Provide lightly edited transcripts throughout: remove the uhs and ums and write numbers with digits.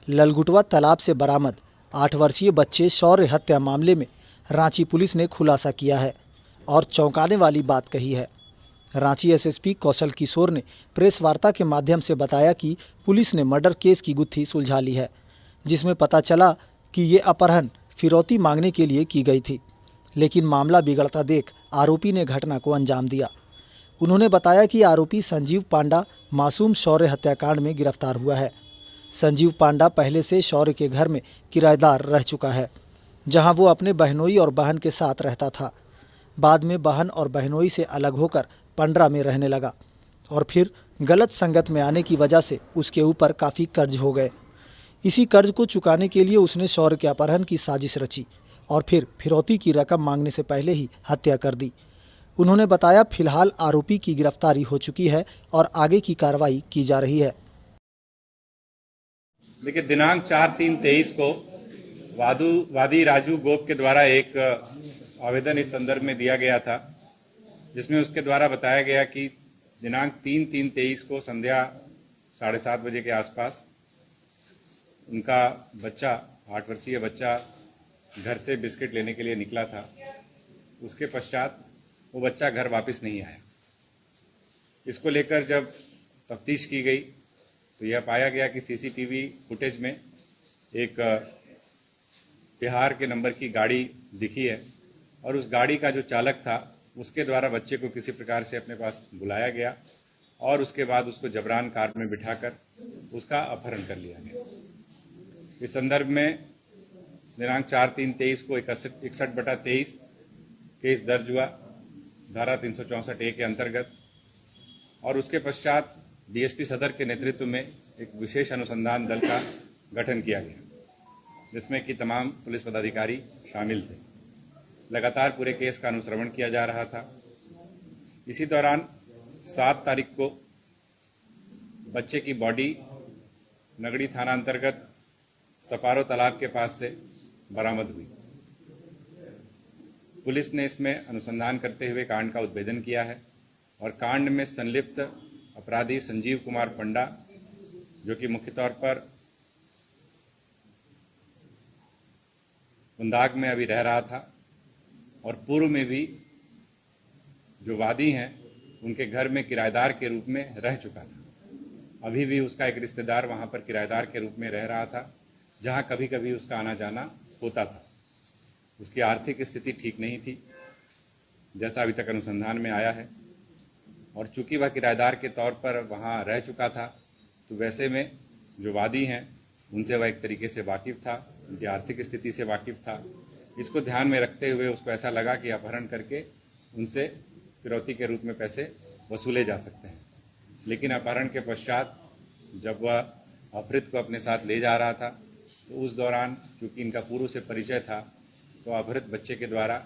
ललगुटवा तालाब से बरामद 8 वर्षीय बच्चे शौर्य हत्या मामले में रांची पुलिस ने खुलासा किया है और चौंकाने वाली बात कही है। रांची एसएसपी कौशल किशोर ने प्रेस वार्ता के माध्यम से बताया कि पुलिस ने मर्डर केस की गुत्थी सुलझा ली है, जिसमें पता चला कि ये अपहरण फिरौती मांगने के लिए की गई थी, लेकिन मामला बिगड़ता देख आरोपी ने घटना को अंजाम दिया। उन्होंने बताया कि आरोपी संजीव पांडा मासूम शौर्य हत्याकांड में गिरफ्तार हुआ है। संजीव पांडा पहले से शौर्य के घर में किराएदार रह चुका है, जहां वो अपने बहनोई और बहन के साथ रहता था। बाद में बहन और बहनोई से अलग होकर पंडरा में रहने लगा और फिर गलत संगत में आने की वजह से उसके ऊपर काफ़ी कर्ज हो गए। इसी कर्ज को चुकाने के लिए उसने शौर्य के अपहरण की साजिश रची और फिर फिरौती की रकम मांगने से पहले ही हत्या कर दी। उन्होंने बताया, फिलहाल आरोपी की गिरफ्तारी हो चुकी है और आगे की कार्रवाई की जा रही है। देखिए, दिनांक 4/3/23 को वादी राजू गोप के द्वारा एक आवेदन इस संदर्भ में दिया गया था, जिसमें उसके द्वारा बताया गया कि दिनांक 3/3/23 को संध्या 7:30 बजे के आसपास उनका बच्चा 8 वर्षीय बच्चा घर से बिस्किट लेने के लिए निकला था। उसके पश्चात वो बच्चा घर वापस नहीं आया। इसको लेकर जब तफ्तीश की गई तो यह पाया गया कि सीसीटीवी फुटेज में एक बिहार के नंबर की गाड़ी दिखी है और उस गाड़ी का जो चालक था उसके द्वारा बच्चे को किसी प्रकार से अपने पास बुलाया गया और उसके बाद उसको जबरान कार में बिठाकर उसका अपहरण कर लिया गया। इस संदर्भ में दिनांक 4/3/23 को 61/23 केस दर्ज हुआ धारा 364A के अंतर्गत और उसके पश्चात डीएसपी सदर के नेतृत्व में एक विशेष अनुसंधान दल का गठन किया गया, जिसमें कि तमाम पुलिस पदाधिकारी शामिल थे। लगातार पूरे केस का अनुश्रवण किया जा रहा था। इसी दौरान 7 तारीख को बच्चे की बॉडी नगड़ी थाना अंतर्गत सपारो तालाब के पास से बरामद हुई। पुलिस ने इसमें अनुसंधान करते हुए कांड का उद्भेदन किया है और कांड में संलिप्त अपराधी संजीव कुमार पंडा, जो कि मुख्य तौर पर बुंदाग में अभी रह रहा था और पूर्व में भी जो वादी हैं उनके घर में किराएदार के रूप में रह चुका था। अभी भी उसका एक रिश्तेदार वहां पर किराएदार के रूप में रह रहा था, जहां कभी कभी उसका आना जाना होता था। उसकी आर्थिक स्थिति ठीक नहीं थी, जैसा अभी तक अनुसंधान में आया है, और चूंकि वह किराएदार के तौर पर वहां रह चुका था तो वैसे में जो वादी हैं उनसे वह एक तरीके से वाकिफ था, उनकी आर्थिक स्थिति से वाकिफ था। इसको ध्यान में रखते हुए उसको ऐसा लगा कि अपहरण करके उनसे फिरौती के रूप में पैसे वसूले जा सकते हैं। लेकिन अपहरण के पश्चात जब वह अपहृत को अपने साथ ले जा रहा था तो उस दौरान चूंकि इनका पूर्व से परिचय था तो अपहृत बच्चे के द्वारा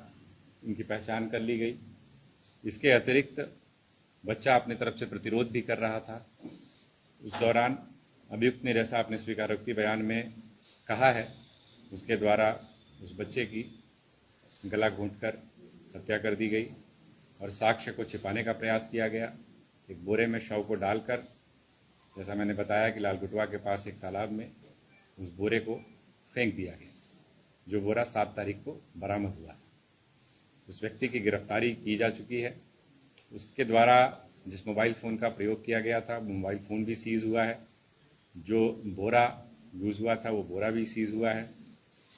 इनकी पहचान कर ली गई। इसके अतिरिक्त बच्चा अपने तरफ से प्रतिरोध भी कर रहा था। उस दौरान अभियुक्त ने जैसा अपने स्वीकारोक्ति बयान में कहा है, उसके द्वारा उस बच्चे की गला घोंटकर हत्या कर दी गई और साक्ष्य को छिपाने का प्रयास किया गया। एक बोरे में शव को डालकर, जैसा मैंने बताया कि लालगुटवा के पास एक तालाब में उस बोरे को फेंक दिया गया, जो बोरा 7 तारीख को बरामद हुआ। उस व्यक्ति की गिरफ्तारी की जा चुकी है। उसके द्वारा जिस मोबाइल फ़ोन का प्रयोग किया गया था, मोबाइल फ़ोन भी सीज़ हुआ है। जो बोरा यूज़ हुआ था वो बोरा भी सीज़ हुआ है।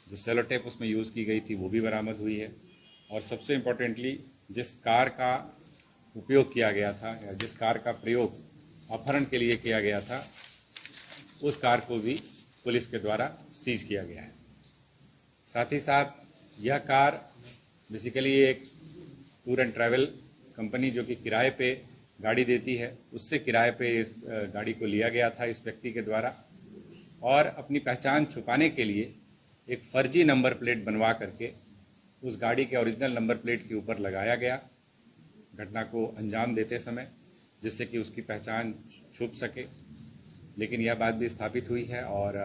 जो सेलो टेप उसमें यूज़ की गई थी वो भी बरामद हुई है। और सबसे इम्पोर्टेंटली जिस कार का उपयोग किया गया था या जिस कार का प्रयोग अपहरण के लिए किया गया था, उस कार को भी पुलिस के द्वारा सीज किया गया है। साथ ही साथ यह कार बेसिकली एक टूर एंड ट्रैवल कंपनी जो कि किराए पे गाड़ी देती है, उससे किराए पे इस गाड़ी को लिया गया था इस व्यक्ति के द्वारा, और अपनी पहचान छुपाने के लिए एक फर्जी नंबर प्लेट बनवा करके उस गाड़ी के ओरिजिनल नंबर प्लेट के ऊपर लगाया गया घटना को अंजाम देते समय, जिससे कि उसकी पहचान छुप सके। लेकिन यह बात भी स्थापित हुई है और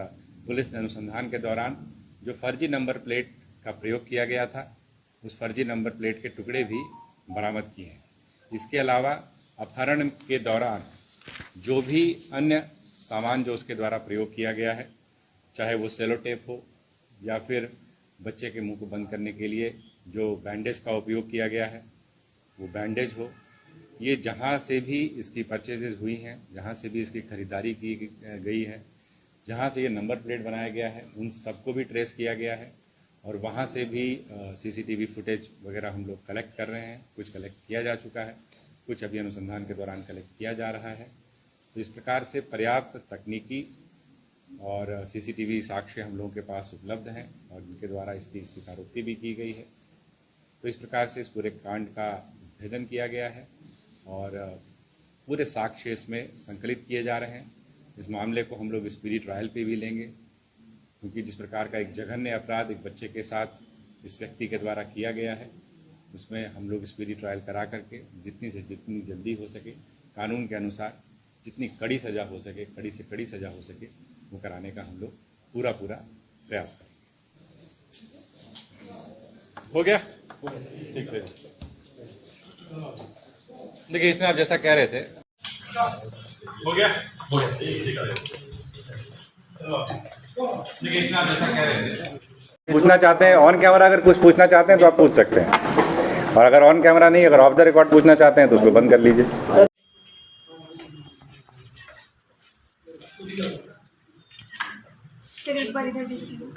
पुलिस ने अनुसंधान के दौरान जो फर्जी नंबर प्लेट का प्रयोग किया गया था, उस फर्जी नंबर प्लेट के टुकड़े भी बरामद किए हैं। इसके अलावा अपहरण के दौरान जो भी अन्य सामान जो उसके द्वारा प्रयोग किया गया है, चाहे वो सेलो टेप हो या फिर बच्चे के मुंह को बंद करने के लिए जो बैंडेज का उपयोग किया गया है वो बैंडेज हो, ये जहाँ से भी इसकी परचेजेज हुई हैं, जहाँ से भी इसकी खरीदारी की गई है, जहाँ से ये नंबर प्लेट बनाया गया है, उन सबको भी ट्रेस किया गया है और वहाँ से भी सीसीटीवी फुटेज वगैरह हम लोग कलेक्ट कर रहे हैं। कुछ कलेक्ट किया जा चुका है, कुछ अभी अनुसंधान के दौरान कलेक्ट किया जा रहा है। तो इस प्रकार से पर्याप्त तकनीकी और सीसीटीवी साक्ष्य हम लोगों के पास उपलब्ध हैं और इनके द्वारा इसकी स्वीकारोक्ति भी की गई है। तो इस प्रकार से इस पूरे कांड का भेदन किया गया है और पूरे साक्ष्य इसमें संकलित किए जा रहे हैं। इस मामले को हम लोग स्पीडी ट्रायल पे भी लेंगे, क्योंकि जिस प्रकार का एक जघन्य अपराध एक बच्चे के साथ इस व्यक्ति के द्वारा किया गया है, उसमें हम लोग स्पीडी ट्रायल करा करके जितनी से जितनी जल्दी हो सके, कानून के अनुसार जितनी कड़ी सज़ा हो सके, कड़ी से कड़ी सज़ा हो सके, वो कराने का हम लोग पूरा प्रयास करेंगे। हो गया? ठीक है। देखिए, इसमें आप जैसा कह रहे थे, हो गया? हो गया। देखिए, इसमें आप जैसा कह रहे थे, पूछना चाहते हैं ऑन कैमरा, अगर कुछ पूछना चाहते हैं तो आप पूछ सकते हैं, और अगर ऑन कैमरा नहीं, अगर ऑफ द रिकॉर्ड पूछना चाहते हैं तो उसको बंद कर लीजिए। सर एक बार इधर देखिए।